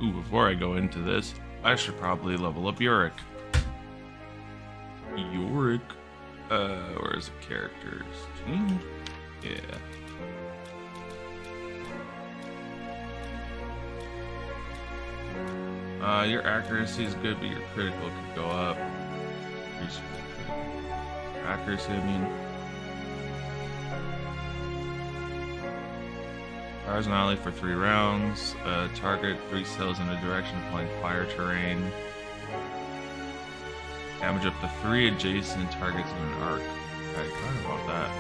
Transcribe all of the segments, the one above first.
Ooh, before I go into this, I should probably level up Yorick. Yorick? Where is the characters? Yeah. Your accuracy is good, but your critical could go up. Accuracy, I mean. Fires an ally for 3 rounds. Target 3 cells in a direction applying fire terrain. Damage up to 3 adjacent targets in an arc. I thought about that.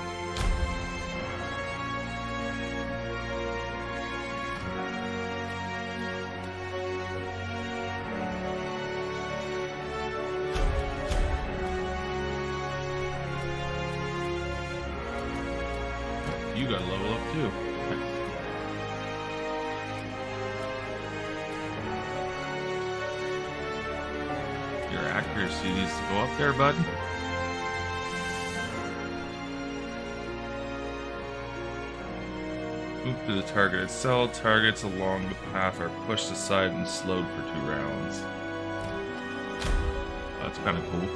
You gotta level up too. Your accuracy needs to go up there, bud. Move to the targeted cell. Targets along the path are pushed aside and slowed for 2 rounds. That's kind of cool.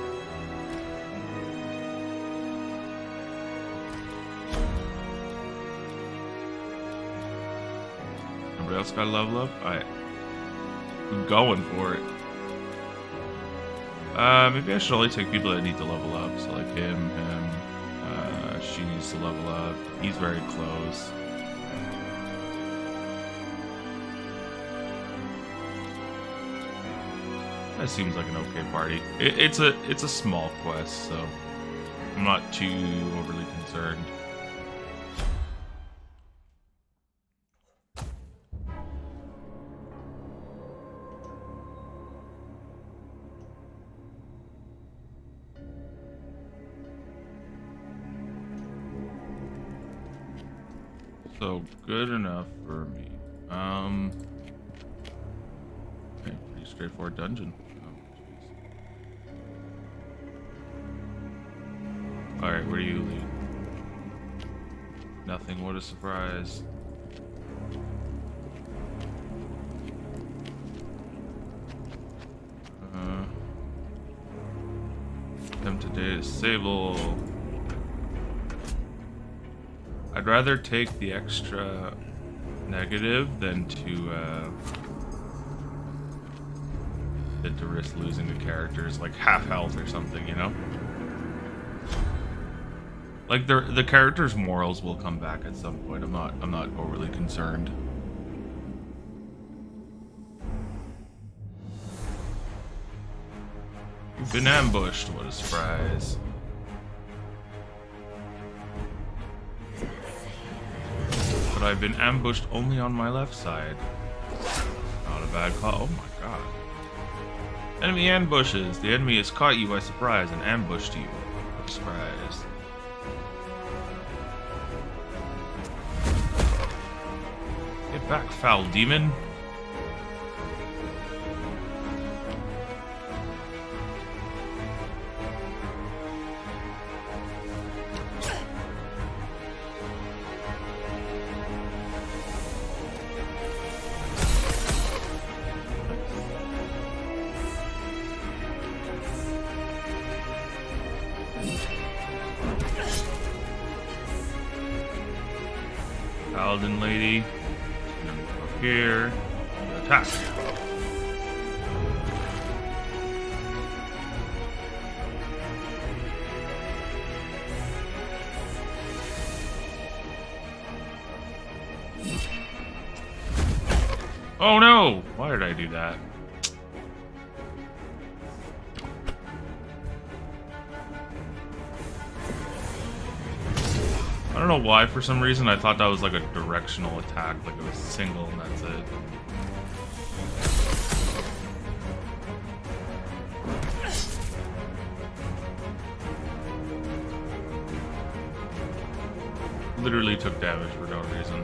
Nobody else got to level up? I'm going for it. Maybe I should only take people that need to level up. So like him, she needs to level up. He's very close. That seems like an okay party. It's a small quest, so I'm not too overly concerned. So good enough for me. Okay, pretty straightforward dungeon. Alright, where do you lead? Nothing, what a surprise. Attempt to disable. I'd rather take the extra negative than to risk losing the characters like half health or something, you know? Like the characters' morals will come back at some point. I'm not overly concerned. You've been ambushed, what a surprise. But I've been ambushed only on my left side. Not a bad call. Oh my god. Enemy ambushes. The enemy has caught you by surprise and ambushed you. What a surprise. Get back, foul demon. Paladin lady. Up here. Attack. Oh no! Why did I do that? I don't know why, for some reason I thought that was like a directional attack, like it was single and that's it. Literally took damage for no reason.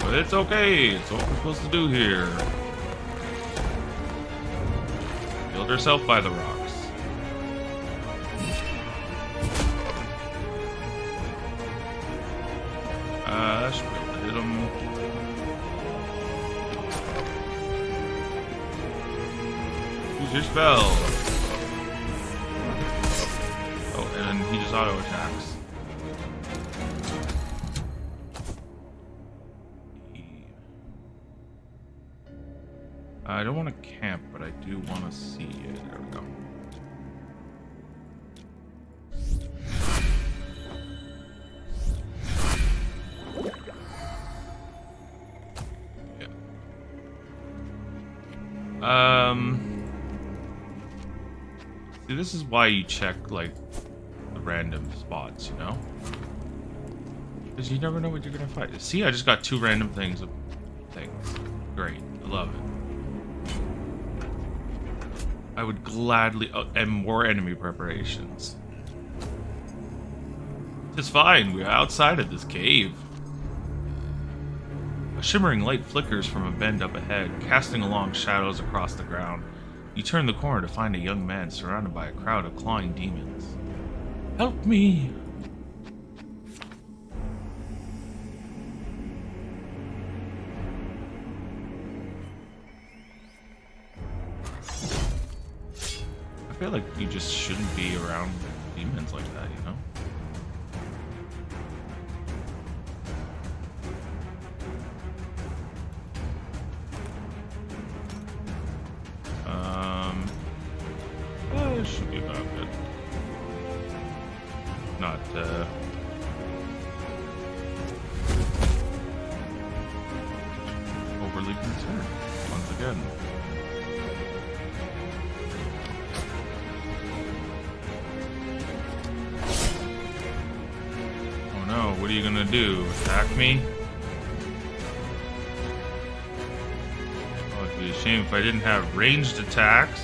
But it's okay, it's what we're supposed to do here. Killed herself by the rocks. your spell. Oh, and he just auto attacks. I don't want to camp, but I do want to see it. There we go. See, this is why you check, like, the random spots, you know? Because you never know what you're gonna fight. See, I just got 2 random things. Great. I love it. I would gladly... and more enemy preparations. It's fine. We're outside of this cave. A shimmering light flickers from a bend up ahead, casting along shadows across the ground. You turn the corner to find a young man surrounded by a crowd of clawing demons. Help me! I feel like you just shouldn't be around demons like that, you know? It should be about good. Not, overly concerned, once again. Oh no, what are you gonna do? Attack me? Oh, it'd be a shame if I didn't have ranged attacks.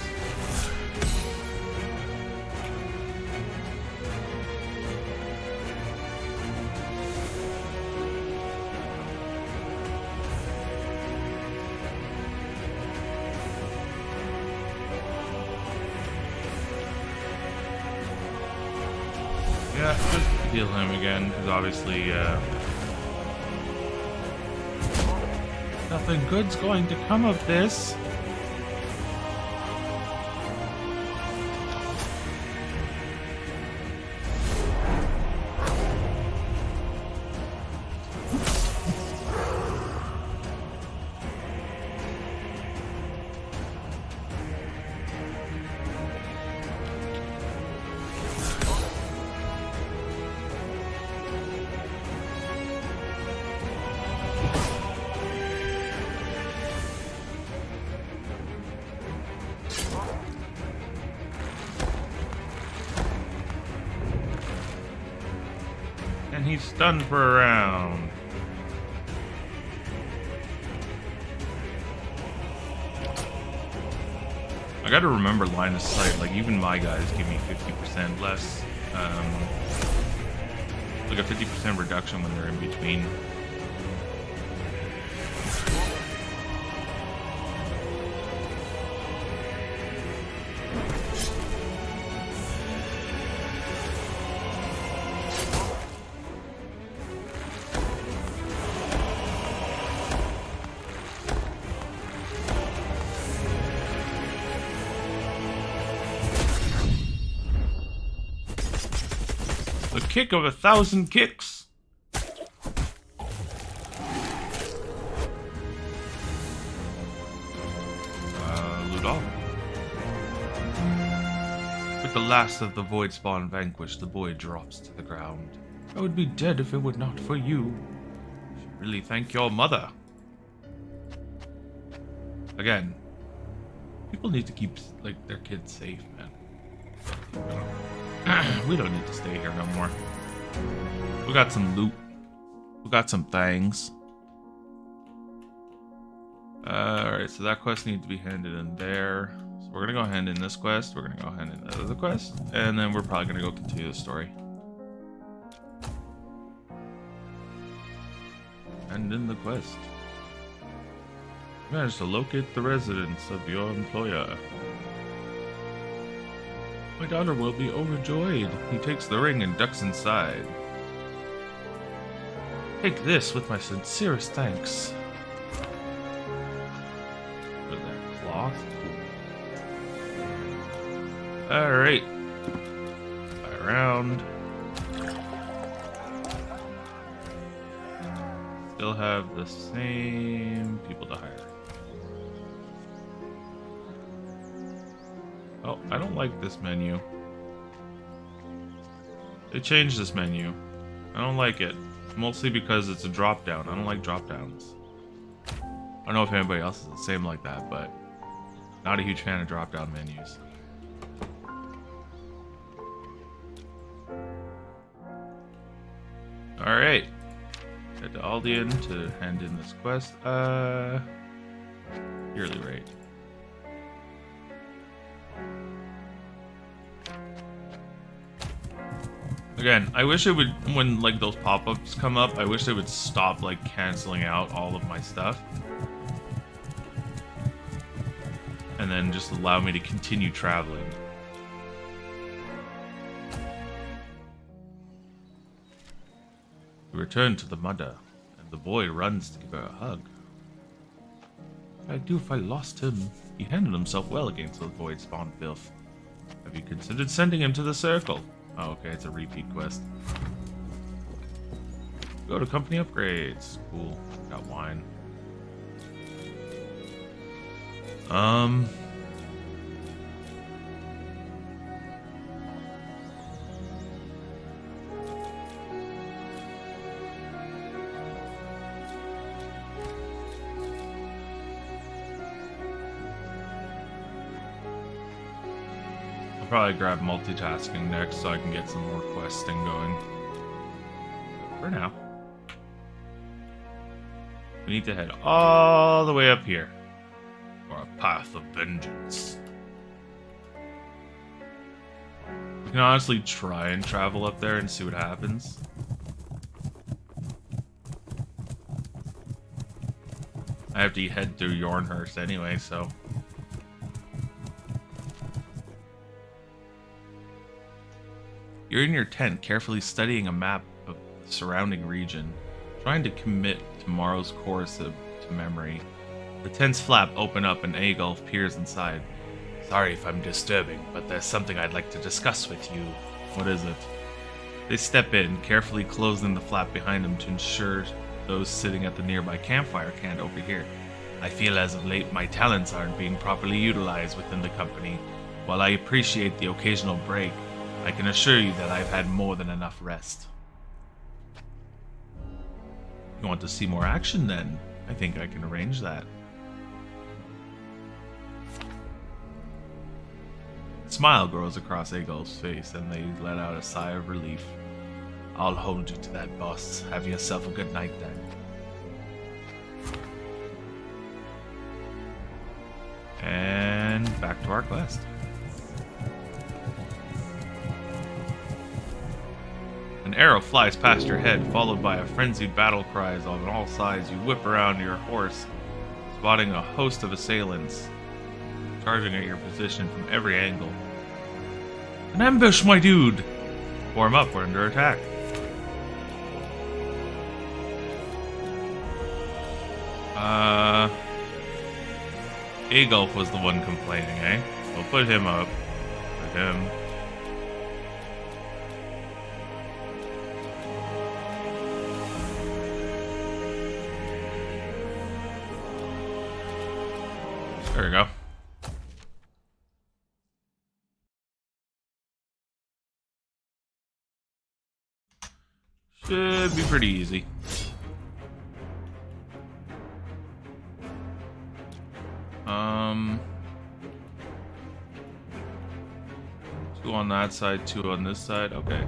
Yeah, just heal him again, because obviously, nothing good's going to come of this. And he's stunned for a round. I gotta remember line of sight. Like, even my guys give me 50% less. Like a 50% reduction when they're in between. The kick of 1,000 kicks. Ludolf. With the last of the void spawn vanquished, the boy drops to the ground. I would be dead if it were not for you. You should really thank your mother. Again, people need to keep, like, their kids safe, man. We don't need to stay here no more. We got some loot. We got some things. Alright, so that quest needs to be handed in there. So we're gonna go hand in this quest. We're gonna go hand in that other quest. And then we're probably gonna go continue the story. Hand in the quest. Manage to locate the residence of your employer. My daughter will be overjoyed. He takes the ring and ducks inside. Take this with my sincerest thanks. What is that? Cloth? Alright. Around. Still have the same people to hire. Oh, I don't like this menu. They changed this menu. I don't like it. Mostly because it's a drop down. I don't like drop downs. I don't know if anybody else is the same like that, but not a huge fan of drop down menus. Alright. Head to Aldian to hand in this quest. Yearly rate. Again, I wish it would, when like those pop-ups come up, I wish they would stop like canceling out all of my stuff. And then just allow me to continue traveling. We return to the mother, and the boy runs to give her a hug. What I'd do if I lost him? He handled himself well against those void spawn filth. Have you considered sending him to the circle? Oh, okay, it's a repeat quest. Go to company upgrades. Cool. Got wine. Probably grab multitasking next so I can get some more questing going. For now, we need to head all the way up here for a path of vengeance. We can honestly try and travel up there and see what happens. I have to head through Yornhurst anyway, so. You're in your tent, carefully studying a map of the surrounding region, trying to commit tomorrow's course to memory. The tent's flap open up and Agolf peers inside. Sorry if I'm disturbing, but there's something I'd like to discuss with you. What is it? They step in, carefully closing the flap behind them to ensure those sitting at the nearby campfire can't overhear. I feel as of late my talents aren't being properly utilized within the company. While I appreciate the occasional break, I can assure you that I've had more than enough rest. You want to see more action then? I think I can arrange that. A smile grows across Agolf's face and they let out a sigh of relief. I'll hold you to that, boss. Have yourself a good night then. And back to our quest. An arrow flies past your head, followed by a frenzied battle cries on all sides. You whip around your horse, spotting a host of assailants, charging at your position from every angle. An ambush, my dude! Form up, we're under attack. Agolf was the one complaining, eh? We'll put him up. Put him. There we go. Should be pretty easy. Two on that side, two on this side. Okay.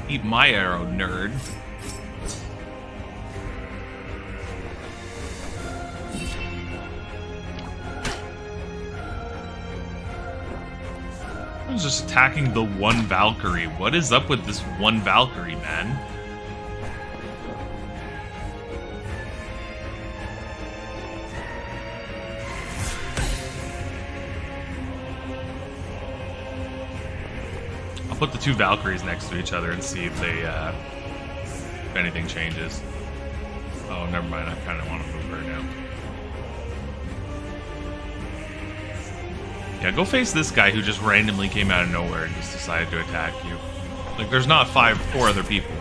Eat my arrow, nerd. I was just attacking the one Valkyrie. What is up with this one Valkyrie, man? I'll put the two Valkyries next to each other and see if they, if anything changes. Oh, never mind. I kind of want to move her now. Yeah, go face this guy who just randomly came out of nowhere and just decided to attack you. Like, there's not four other people.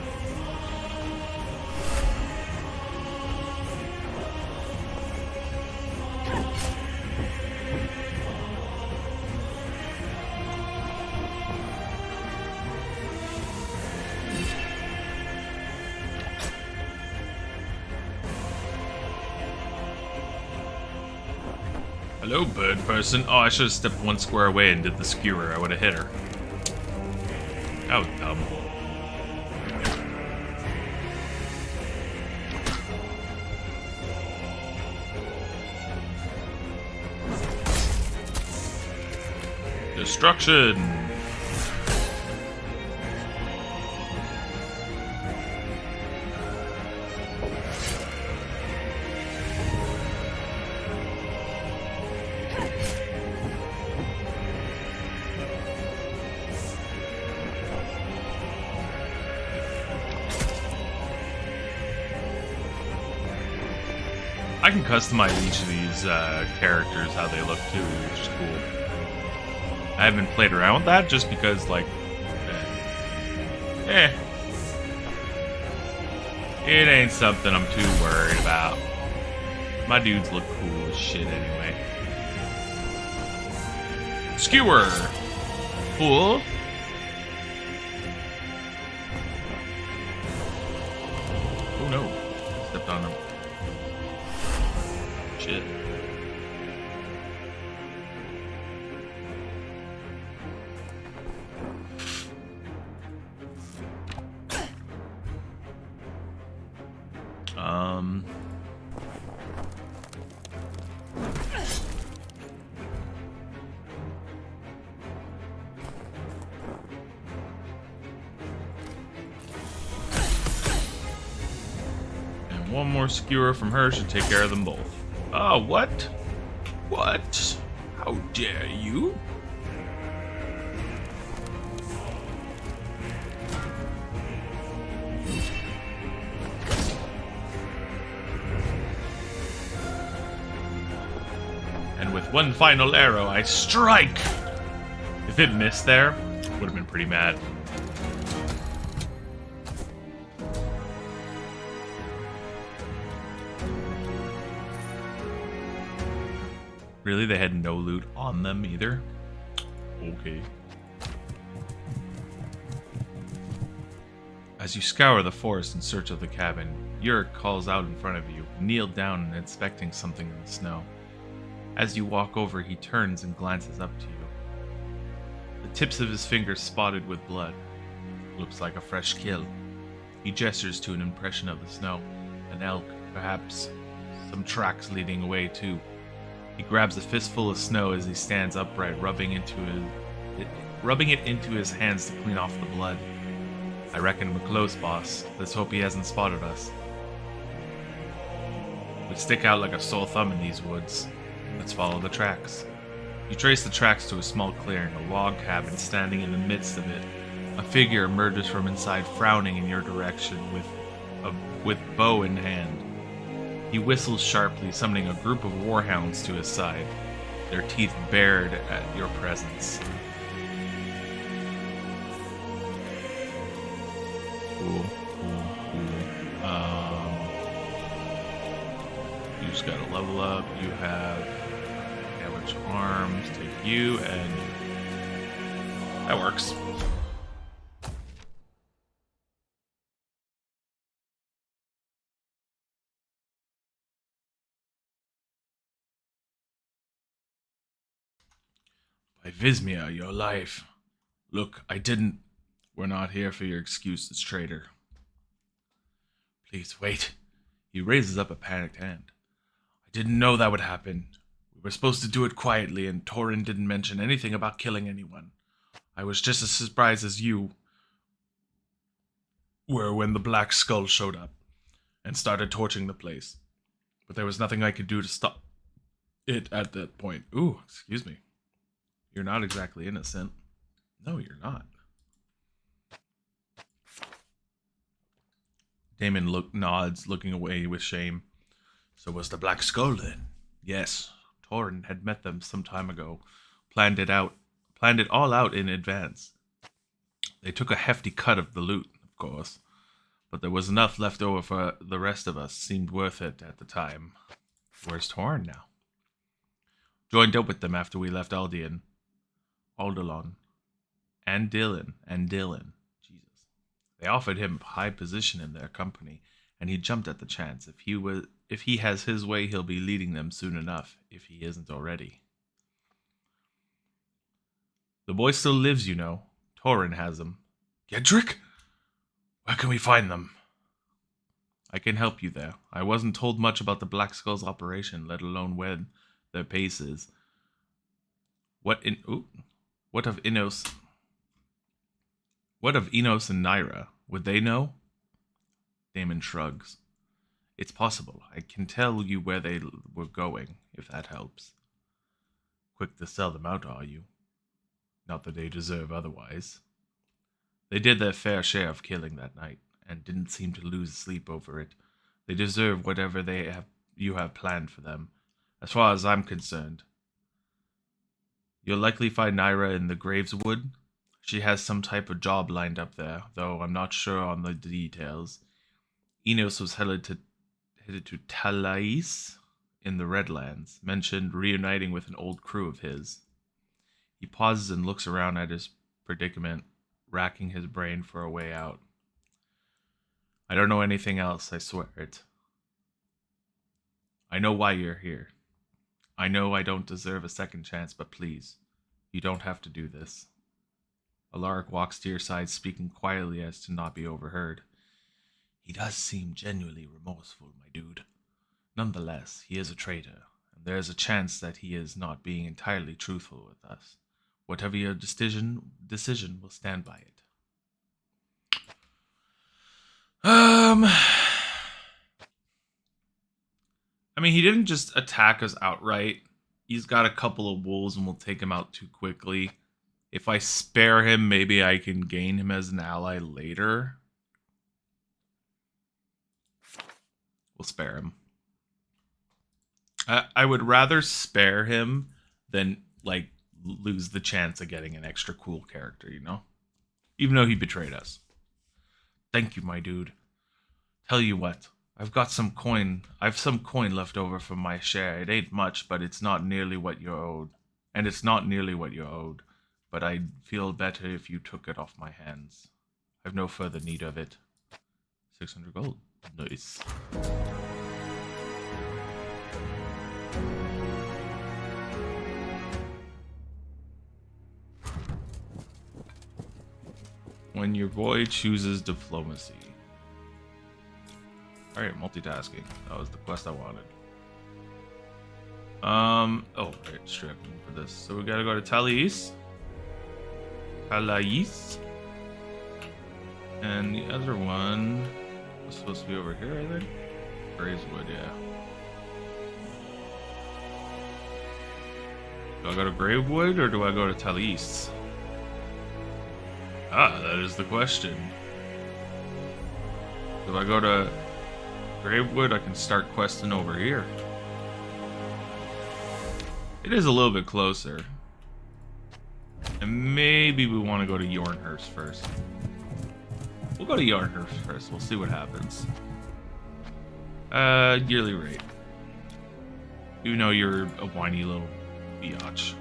Hello, bird person. Oh, I should have stepped one square away and did the skewer. I would have hit her. That was dumb. Destruction! I can customize each of these characters how they look too, which is cool. I haven't played around with that just because, like, it ain't something I'm too worried about. My dudes look cool as shit anyway. Skewer! Cool. Oh no. Stepped on him. Shit. And one more skewer from her should take care of them both. Oh, what? What? How dare you? And with one final arrow, I strike! If it missed there, would have been pretty mad. Really? They had no loot on them either? Okay. As you scour the forest in search of the cabin, Yurk calls out in front of you, kneeled down and inspecting something in the snow. As you walk over, he turns and glances up to you. The tips of his fingers spotted with blood. Looks like a fresh kill. He gestures to an impression of the snow. An elk, perhaps. Some tracks leading away too. He grabs a fistful of snow as he stands upright, rubbing it into his hands to clean off the blood. I reckon we're close, boss. Let's hope he hasn't spotted us. We stick out like a sore thumb in these woods. Let's follow the tracks. You trace the tracks to a small clearing, a log cabin standing in the midst of it. A figure emerges from inside, frowning in your direction with bow in hand. He whistles sharply, summoning a group of warhounds to his side, their teeth bared at your presence. Cool. You just gotta level up. You have damage arms. Take you, and that works. By Vismia, your life. Look, we're not here for your excuses, traitor. Please, wait. He raises up a panicked hand. I didn't know that would happen. We were supposed to do it quietly, and Torin didn't mention anything about killing anyone. I was just as surprised as you were when the Black Skull showed up and started torching the place. But there was nothing I could do to stop it at that point. Ooh, excuse me. You're not exactly innocent. No, you're not. Damon nods, looking away with shame. So was the Black Skull then? Yes. Torin had met them some time ago. Planned it all out in advance. They took a hefty cut of the loot, of course. But there was enough left over for the rest of us. Seemed worth it at the time. Where's Torin now? Joined up with them after we left Aldean. Aldelon. And Dylan. Jesus. They offered him a high position in their company, and he jumped at the chance. If he has his way, he'll be leading them soon enough, if he isn't already. The boy still lives, you know. Torin has him. Gedrick? Where can we find them? I can help you there. I wasn't told much about the Black Skull's operation, let alone where their base is. What of Enos and Naira? Would they know? Damon shrugs. It's possible. I can tell you where they were going, if that helps. Quick to sell them out, are you? Not that they deserve otherwise. They did their fair share of killing that night, and didn't seem to lose sleep over it. They deserve whatever you have planned for them, as far as I'm concerned. You'll likely find Naira in the Graveswood. She has some type of job lined up there, though I'm not sure on the details. Enos was headed to Talais in the Redlands, mentioned reuniting with an old crew of his. He pauses and looks around at his predicament, racking his brain for a way out. I don't know anything else, I swear it. I know why you're here. I know I don't deserve a second chance, but please, you don't have to do this. Alaric walks to your side, speaking quietly as to not be overheard. He does seem genuinely remorseful, my dude. Nonetheless, he is a traitor, and there is a chance that he is not being entirely truthful with us. Whatever your decision will stand by it. I mean, he didn't just attack us outright. He's got a couple of wolves and we'll take him out too quickly. If I spare him, maybe I can gain him as an ally later. We'll spare him. I would rather spare him than, like, lose the chance of getting an extra cool character, you know? Even though he betrayed us. Thank you, my dude. Tell you what, I've some coin left over from my share. It ain't much, but it's not nearly what you're owed. And it's not nearly what you're owed. But I'd feel better if you took it off my hands. I've no further need of it. 600 gold. Nice. When your boy chooses diplomacy. Alright, multitasking. That was the quest I wanted. Oh, right, strip for this. So we gotta go to Talais. And the other one was supposed to be over here, I think. Graveswood, yeah. Do I go to Gravewood or do I go to Talais? Ah, that is the question. If I go to Gravewood, I can start questing over here. It is a little bit closer. And maybe we want to go to Yornhurst first. We'll go to Yornhurst first. We'll see what happens. Yearly rate. You know you're a whiny little biatch.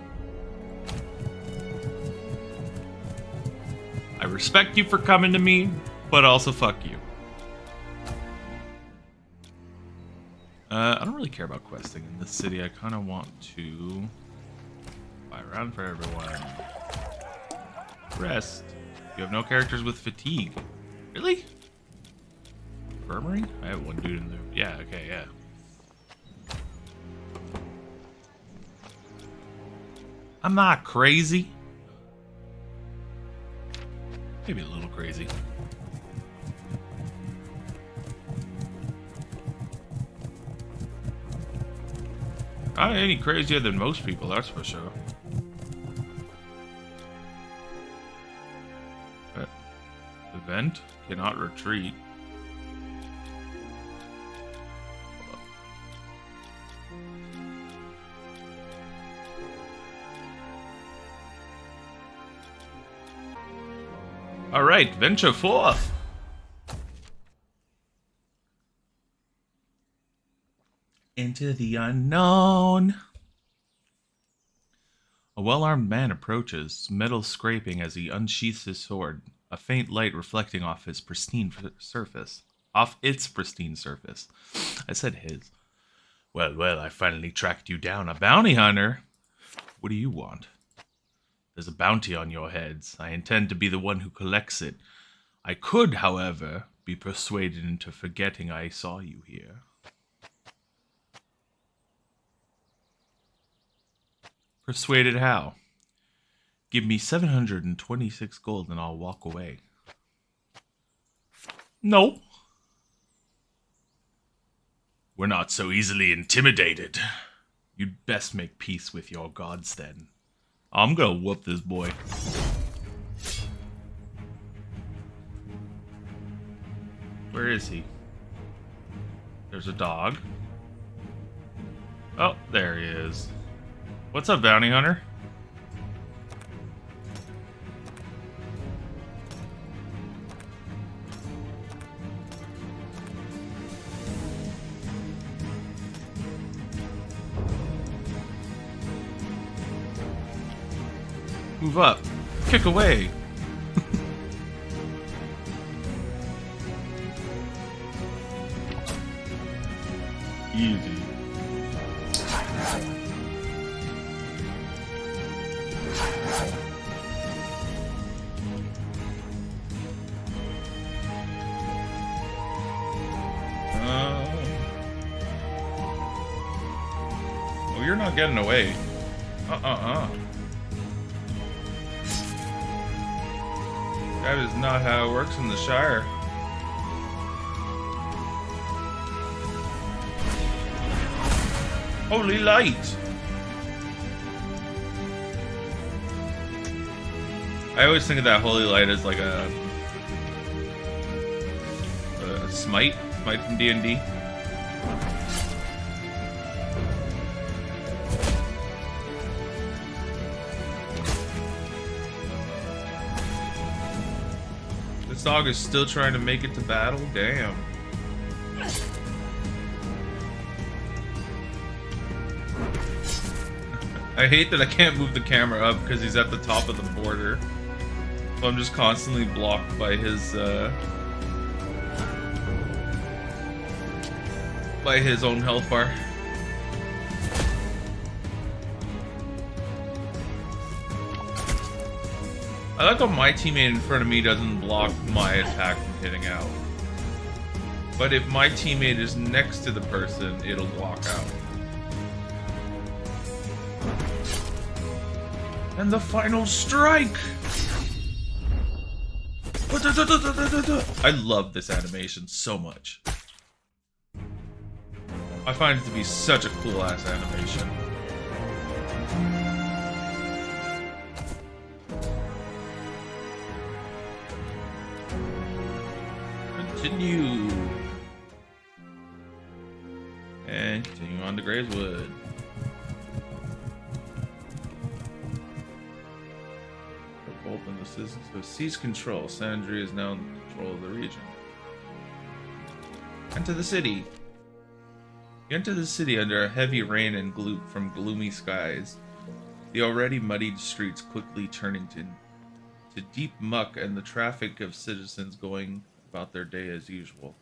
I respect you for coming to me, but also fuck you. I don't really care about questing in this city. I kind of want to buy around for everyone. Rest. You have no characters with fatigue. Really? Infirmary? I have one dude in there. Yeah, okay, yeah. I'm not crazy. Maybe a little crazy. Not any crazier than most people, that's for sure. Event cannot retreat. Alright, venture forth! Into the unknown. A well-armed man approaches, metal scraping as he unsheaths his sword, a faint light reflecting off his pristine surface. Off its pristine surface. I said his. Well, I finally tracked you down. A bounty hunter? What do you want? There's a bounty on your heads. I intend to be the one who collects it. I could, however, be persuaded into forgetting I saw you here. Persuaded how? Give me 726 gold and I'll walk away. No. We're not so easily intimidated. You'd best make peace with your gods then. I'm gonna whoop this boy. Where is he? There's a dog. Oh, there he is. What's up, bounty hunter? Move up. Kick away. Easy. Oh, you're not getting away. That is not how it works in the Shire. Holy light! I always think of that holy light as like a smite from D&D. This dog is still trying to make it to battle? Damn. I hate that I can't move the camera up because he's at the top of the border. So I'm just constantly blocked by his own health bar. I like how my teammate in front of me doesn't block my attack from hitting out. But if my teammate is next to the person, it'll block out. And the final strike! I love this animation so much. I find it to be such a cool ass animation. Continue. And continue on to Grayswood. Open the citizens have seized control. Sandry is now in control of the region. Enter the city. You enter the city under a heavy rain and from gloomy skies. The already muddied streets quickly turning to deep muck and the traffic of citizens going about their day as usual.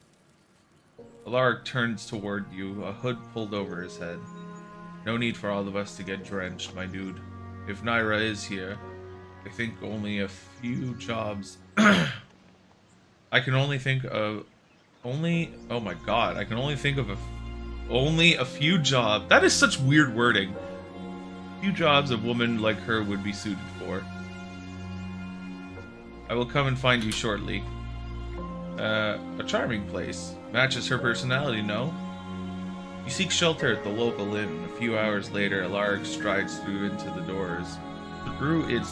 Alaric turns toward you, a hood pulled over his head. No need for all of us to get drenched, my dude. If Naira is here, I think only a few jobs. I can only think of oh my god, I can only think of only a few jobs. That is such weird wording. Few jobs a woman like her would be suited for. I will come and find you shortly. A charming place. Matches her personality, no? You seek shelter at the local inn. A few hours later, Alaric strides through its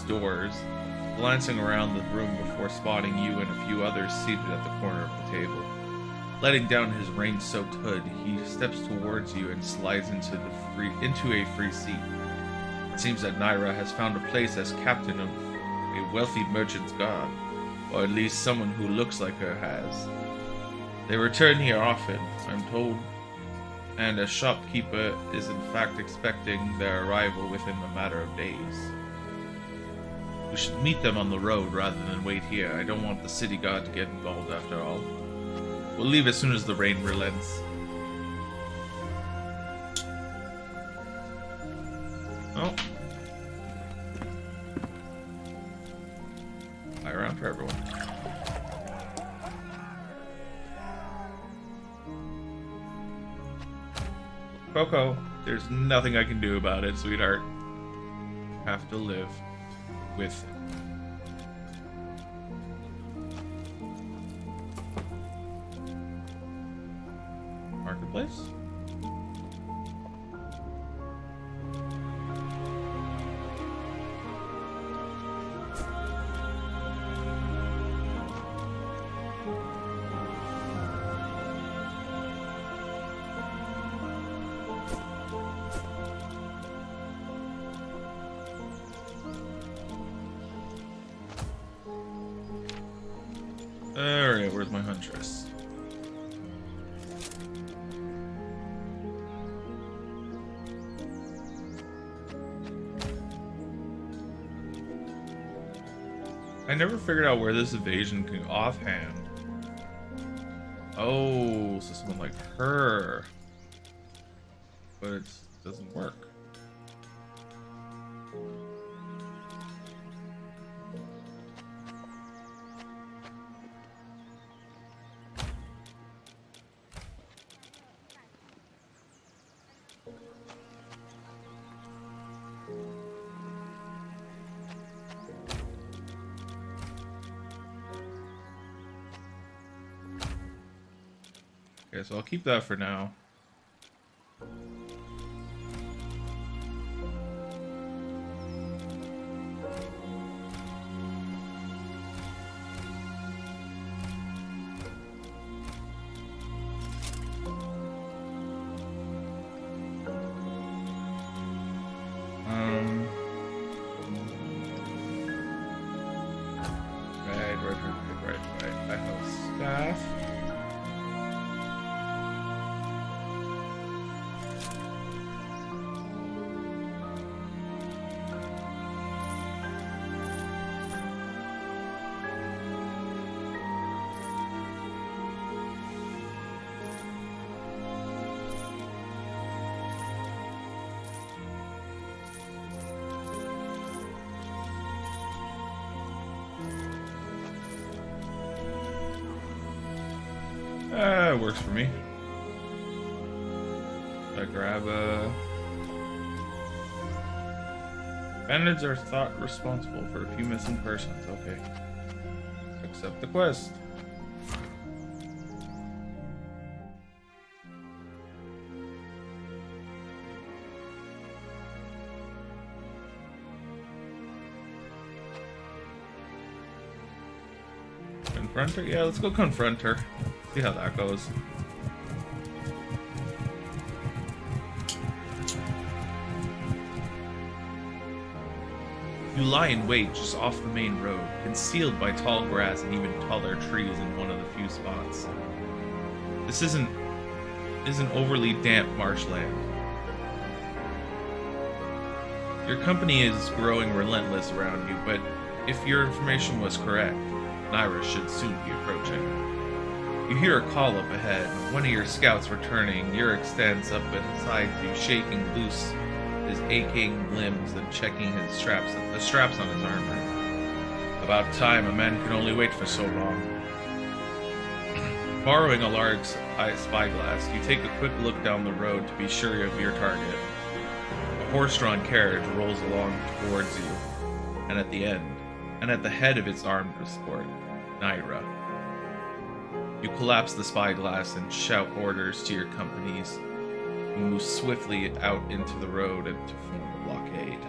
doors, glancing around the room before spotting you and a few others seated at the corner of the table. Letting down his rain-soaked hood, he steps towards you and slides into a free seat. It seems that Naira has found a place as captain of a wealthy merchant's guard. Or at least someone who looks like her has. They return here often, I'm told, and a shopkeeper is in fact expecting their arrival within a matter of days. We should meet them on the road rather than wait here. I don't want the city guard to get involved after all. We'll leave as soon as the rain relents. Oh. Fly around for everyone. Coco, there's nothing I can do about it, sweetheart. Have to live with it. Marketplace? Alright, where's my huntress? I never figured out where this evasion can go offhand. Oh, so someone like her. But it doesn't work. Okay, so I'll keep that for now. Right. I have staff. It works for me. I grab a... Bandits are thought responsible for a few missing persons. Okay. Accept the quest. Confront her? Yeah, let's go confront her. See how that goes. You lie in wait just off the main road, concealed by tall grass and even taller trees in one of the few spots. This isn't overly damp marshland. Your company is growing relentless around you, but if your information was correct, Naira should soon be approaching. You hear a call up ahead. One of your scouts returning. Yurik stands up beside you, shaking loose his aching limbs and checking the straps on his armor. About time, a man can only wait for so long. Borrowing a large spyglass, you take a quick look down the road to be sure of your target. A horse-drawn carriage rolls along towards you, and at the head of its armed escort, Naira. You collapse the spyglass and shout orders to your companies, who move swiftly out into the road and to form a blockade.